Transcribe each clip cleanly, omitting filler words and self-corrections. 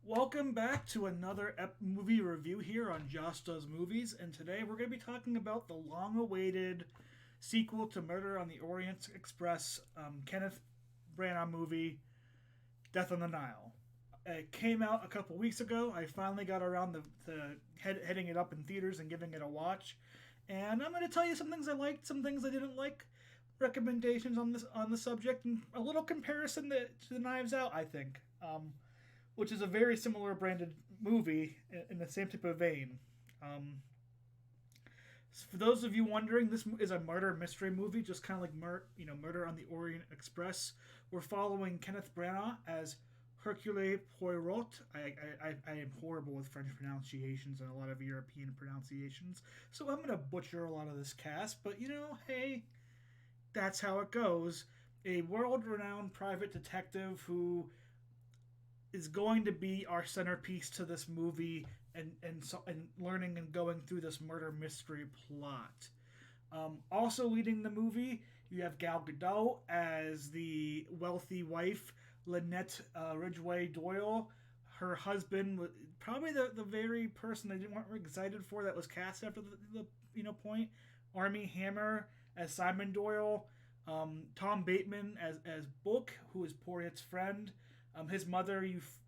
Welcome back to another movie review here on Josh Does Movies, and today we're going to be talking about the long-awaited sequel to Murder on the Orient Express, Kenneth Branagh movie, Death on the Nile. It came out a couple weeks ago. I finally got around to heading it up in theaters and giving it a watch, and I'm going to tell you some things I liked, some things I didn't like, recommendations on the subject, and a little comparison to the Knives Out. I think. Which is a very similar branded movie in the same type of vein. Um, for those of you wondering, this is a murder mystery movie, just kind of like Murder on the Orient Express. We're following Kenneth Branagh as Hercule Poirot. I am horrible with French pronunciations and a lot of European pronunciations, so I'm gonna butcher a lot of this cast. But hey, that's how it goes. A world-renowned private detective who is going to be our centerpiece to this movie and learning and going through this murder mystery plot. Also leading the movie, you have Gal Gadot as the wealthy wife, Lynette Ridgway Doyle. Her husband, probably the very person they didn't weren't excited for, that was cast after the point. Armie Hammer as Simon Doyle. Tom Bateman as Book, who is Poirot's friend. His mother,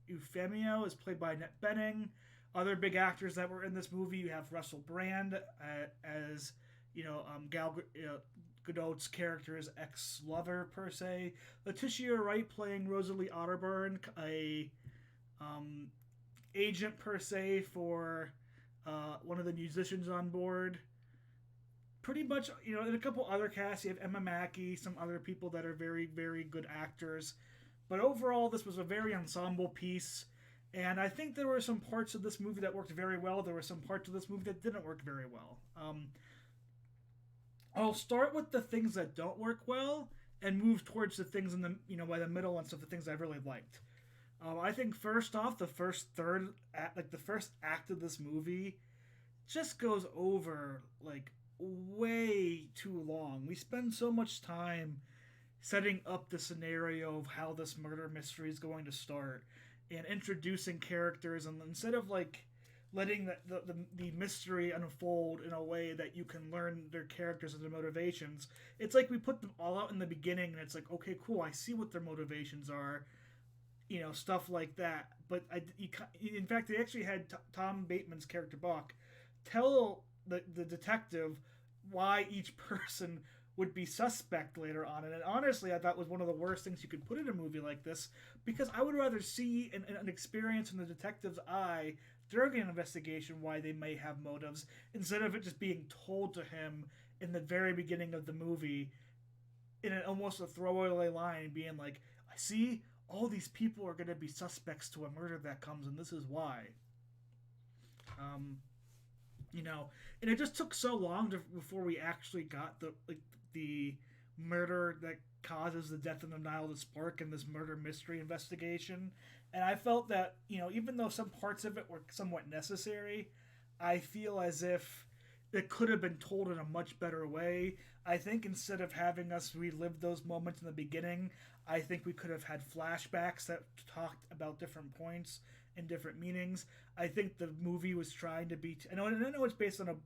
Euphemia, is played by Annette Bening. Other big actors that were in this movie, you have Russell Brand as Gal Gadot's character's ex-lover per se. Letitia Wright playing Rosalie Otterburn, a agent per se for one of the musicians on board. Pretty much, in a couple other casts, you have Emma Mackey, some other people that are very, very good actors. But overall, this was a very ensemble piece. And I think there were some parts of this movie that worked very well. There were some parts of this movie that didn't work very well. I'll start with the things that don't work well and move towards the things in by the middle and stuff, the things I really liked. I think first off, the first third, the first act of this movie just goes over way too long. We spend so much time setting up the scenario of how this murder mystery is going to start and introducing characters, and instead of letting the mystery unfold in a way that you can learn their characters and their motivations, it's like we put them all out in the beginning and it's like, okay, cool, I see what their motivations are, stuff like that. But in fact, they actually had Tom Bateman's character Buck tell the detective why each person would be suspect later on. And honestly, I thought was one of the worst things you could put in a movie like this, because I would rather see an experience from the detective's eye during an investigation why they may have motives, instead of it just being told to him in the very beginning of the movie in almost a throwaway line, being like, I see all these people are going to be suspects to a murder that comes, and this is why. Um, and it just took so long before we actually got the murder that causes the death of the Nile to spark in this murder mystery investigation. And I felt that, even though some parts of it were somewhat necessary, I feel as if it could have been told in a much better way. I think instead of having us relive those moments in the beginning, I think we could have had flashbacks that talked about different points and different meanings. I think the movie was trying to be. I know it's based on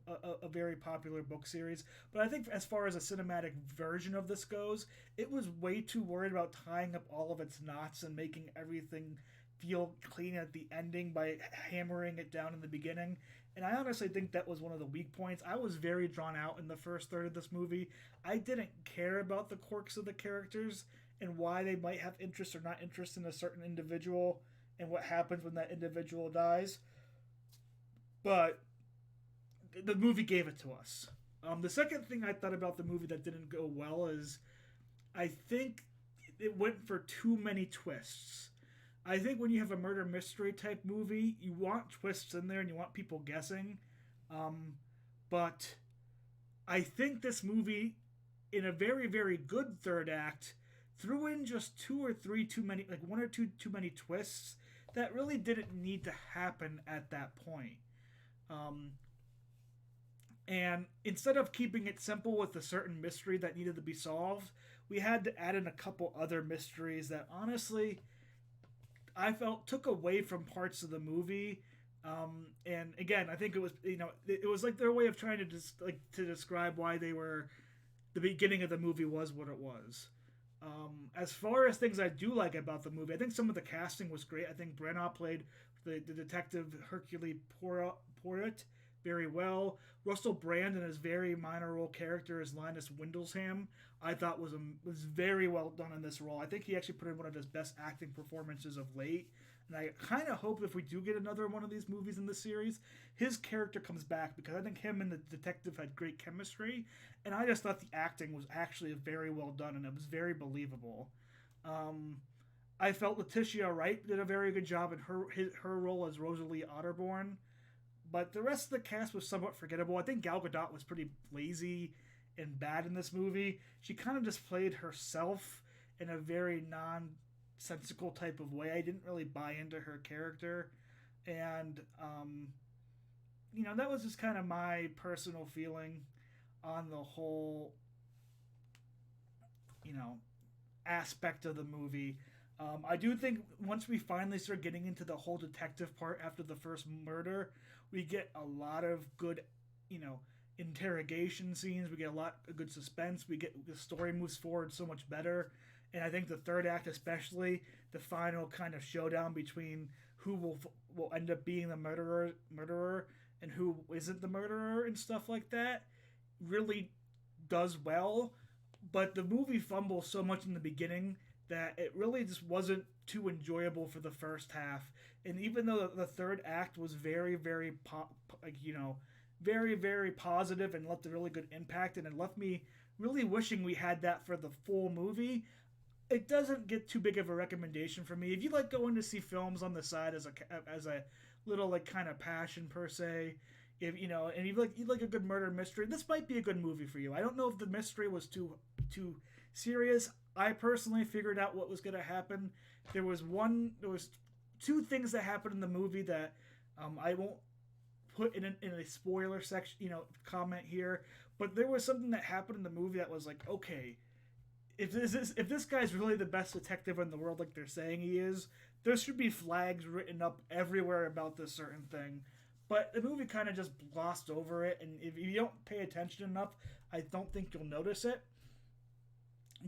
a very popular book series, but I think as far as a cinematic version of this goes, it was way too worried about tying up all of its knots and making everything feel clean at the ending by hammering it down in the beginning. And I honestly think that was one of the weak points. I was very drawn out in the first third of this movie. I didn't care about the quirks of the characters and why they might have interest or not interest in a certain individual and what happens when that individual dies. But the movie gave it to us. The second thing I thought about the movie that didn't go well is I think it went for too many twists. I think when you have a murder mystery type movie, you want twists in there and you want people guessing. But I think this movie, in a very, very good third act, threw in just two or three too many, like one or two too many twists that really didn't need to happen at that point. Um, and instead of keeping it simple with a certain mystery that needed to be solved, we had to add in a couple other mysteries that honestly I felt took away from parts of the movie. And again, I think it was it was like their way of trying to just like to describe why they were the beginning of the movie was what it was. As far as things I do like about the movie, I think some of the casting was great. I think Brenna played the detective Hercule Poirot very well. Russell Brand in his very minor role character as Linus Windlesham, I thought was very well done in this role. I think he actually put in one of his best acting performances of late. And I kind of hope if we do get another one of these movies in this series, his character comes back because I think him and the detective had great chemistry. And I just thought the acting was actually very well done and it was very believable. Um, I felt Letitia Wright did a very good job in her role as Rosalie Otterborn, but the rest of the cast was somewhat forgettable. I think Gal Gadot was pretty lazy and bad in this movie. She kind of just played herself in a very nonsensical type of way. I didn't really buy into her character, and that was just kind of my personal feeling on the whole, you know, aspect of the movie. I do think once we finally start getting into the whole detective part after the first murder, we get a lot of good, interrogation scenes. We get a lot of good suspense. We get the story moves forward so much better. And I think the third act, especially the final kind of showdown between who will end up being the murderer and who isn't the murderer and stuff like that, really does well. But the movie fumbles so much in the beginning that it really just wasn't too enjoyable for the first half. And even though the third act was very, very, very, very positive and left a really good impact, and it left me really wishing we had that for the full movie, it doesn't get too big of a recommendation for me. If you like going to see films on the side as a little like kind of passion per se, if and you like a good murder mystery, this might be a good movie for you. I don't know if the mystery was too serious. I personally figured out what was going to happen. There was two things that happened in the movie that I won't put in a spoiler section, comment here. But there was something that happened in the movie that was like, okay, if this guy's really the best detective in the world, like they're saying he is, there should be flags written up everywhere about this certain thing. But the movie kind of just glossed over it, and if you don't pay attention enough, I don't think you'll notice it.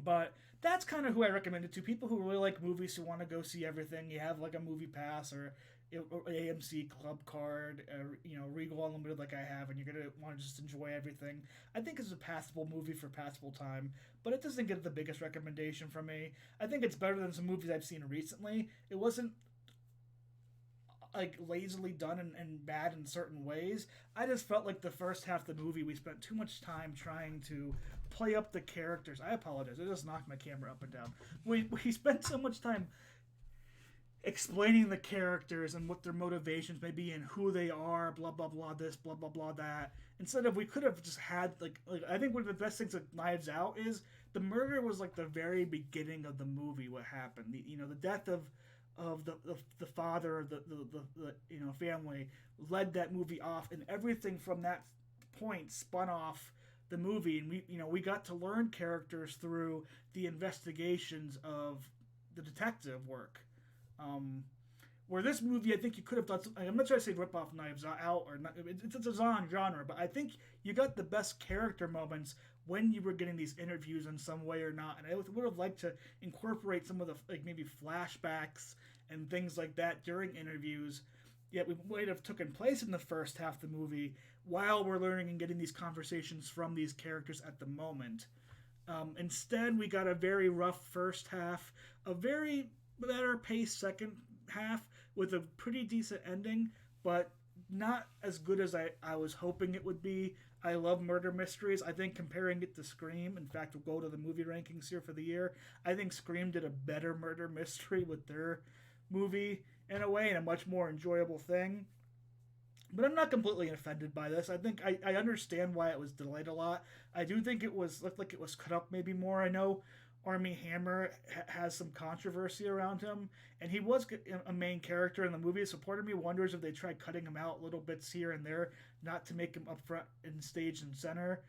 But that's kind of who I recommend it to. People who really like movies, who want to go see everything. You have like a movie pass or AMC Club Card, or Regal Unlimited like I have, and you're gonna want to just enjoy everything. I think it's a passable movie for passable time, but it doesn't get the biggest recommendation from me. I think it's better than some movies I've seen recently. It wasn't like lazily done and bad in certain ways. I just felt like the first half of the movie we spent too much time trying to play up the characters. I apologize. I just knocked my camera up and down. We spent so much time explaining the characters and what their motivations may be and who they are, blah blah blah this, blah blah blah that. Instead of, we could have just had like I think one of the best things that Knives Out is the murder was like the very beginning of the movie. What happened? The death of the father of the family led that movie off, and everything from that point spun off the movie, and we got to learn characters through the investigations of the detective work. Where this movie, I think you could have done. I'm not trying to say rip off Knives Out or not. It's a genre, but I think you got the best character moments when you were getting these interviews in some way or not. And I would have liked to incorporate some of the maybe flashbacks and things like that during interviews. Yet we might have taken place in the first half of the movie while we're learning and getting these conversations from these characters at the moment. Instead, we got a very rough first half, a very better paced second half with a pretty decent ending, but not as good as I was hoping it would be. I love murder mysteries. I think comparing it to Scream, in fact, we'll go to the movie rankings here for the year. I think Scream did a better murder mystery with their movie in a way, and a much more enjoyable thing. But I'm not completely offended by this. I think I understand why it was delayed a lot. I do think it looked like it was cut up maybe more. I know Armie Hammer has some controversy around him, and he was a main character in the movie, so part of me wonders if they tried cutting him out little bits here and there, not to make him up front and stage and center.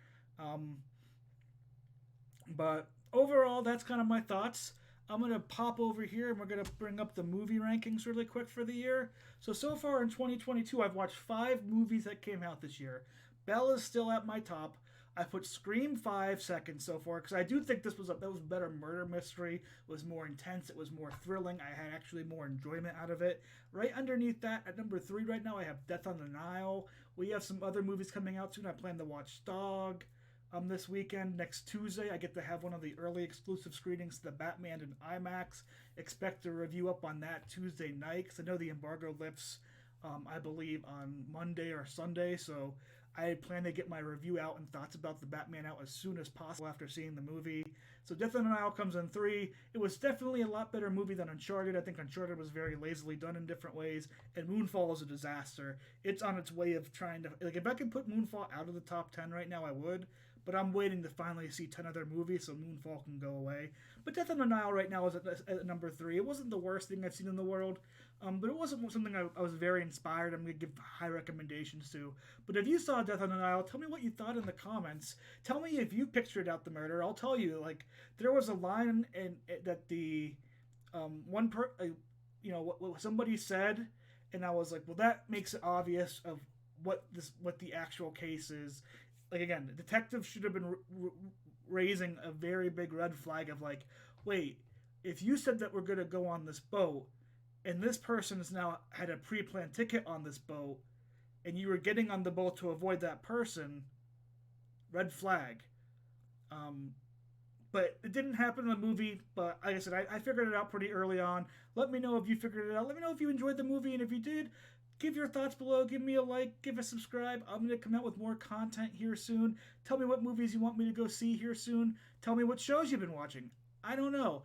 But overall, that's kind of my thoughts. I'm going to pop over here and we're going to bring up the movie rankings really quick for the year. So far in 2022, I've watched 5 movies that came out this year. Belle is still at my top. I put Scream 5 second so far because I do think that was a better murder mystery. It was more intense. It was more thrilling. I had actually more enjoyment out of it. Right underneath that, at number 3 right now, I have Death on the Nile. We have some other movies coming out soon. I plan to watch Dog. This weekend, next Tuesday, I get to have one of the early exclusive screenings to the Batman in IMAX. Expect a review up on that Tuesday night because I know the embargo lifts, I believe, on Monday or Sunday. So I plan to get my review out and thoughts about the Batman out as soon as possible after seeing the movie. So Death on the Nile comes in 3. It was definitely a lot better movie than Uncharted. I think Uncharted was very lazily done in different ways, and Moonfall is a disaster. It's on its way of trying to... Like, if I could put Moonfall out of the top 10 right now, I would. But I'm waiting to finally see 10 other movies so Moonfall can go away. But Death on the Nile right now is at number 3. It wasn't the worst thing I've seen in the world, but it wasn't something I was very inspired. I'm going to give high recommendations to. But if you saw Death on the Nile, tell me what you thought in the comments. Tell me if you pictured out the murder. I'll tell you, like, there was a line that the what somebody said, and I was like, well, that makes it obvious of what the actual case is. Like, again, the detective should have been raising a very big red flag of like, wait, if you said that we're going to go on this boat and this person has now had a pre-planned ticket on this boat and you were getting on the boat to avoid that person, red flag. But it didn't happen in the movie. But like I said, I figured it out pretty early on. Let me know if you figured it out. Let me know if you enjoyed the movie. And if you did, give your thoughts below. Give me a like. Give a subscribe. I'm going to come out with more content here soon. Tell me what movies you want me to go see here soon. Tell me what shows you've been watching. I don't know.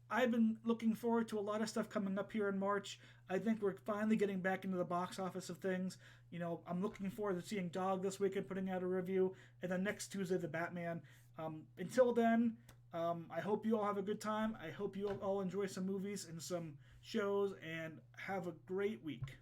I've been looking forward to a lot of stuff coming up here in March. I think we're finally getting back into the box office of things. You know, I'm looking forward to seeing Dog this weekend, putting out a review, and then next Tuesday, the Batman. Until then, I hope you all have a good time. I hope you all enjoy some movies and some shows, and have a great week.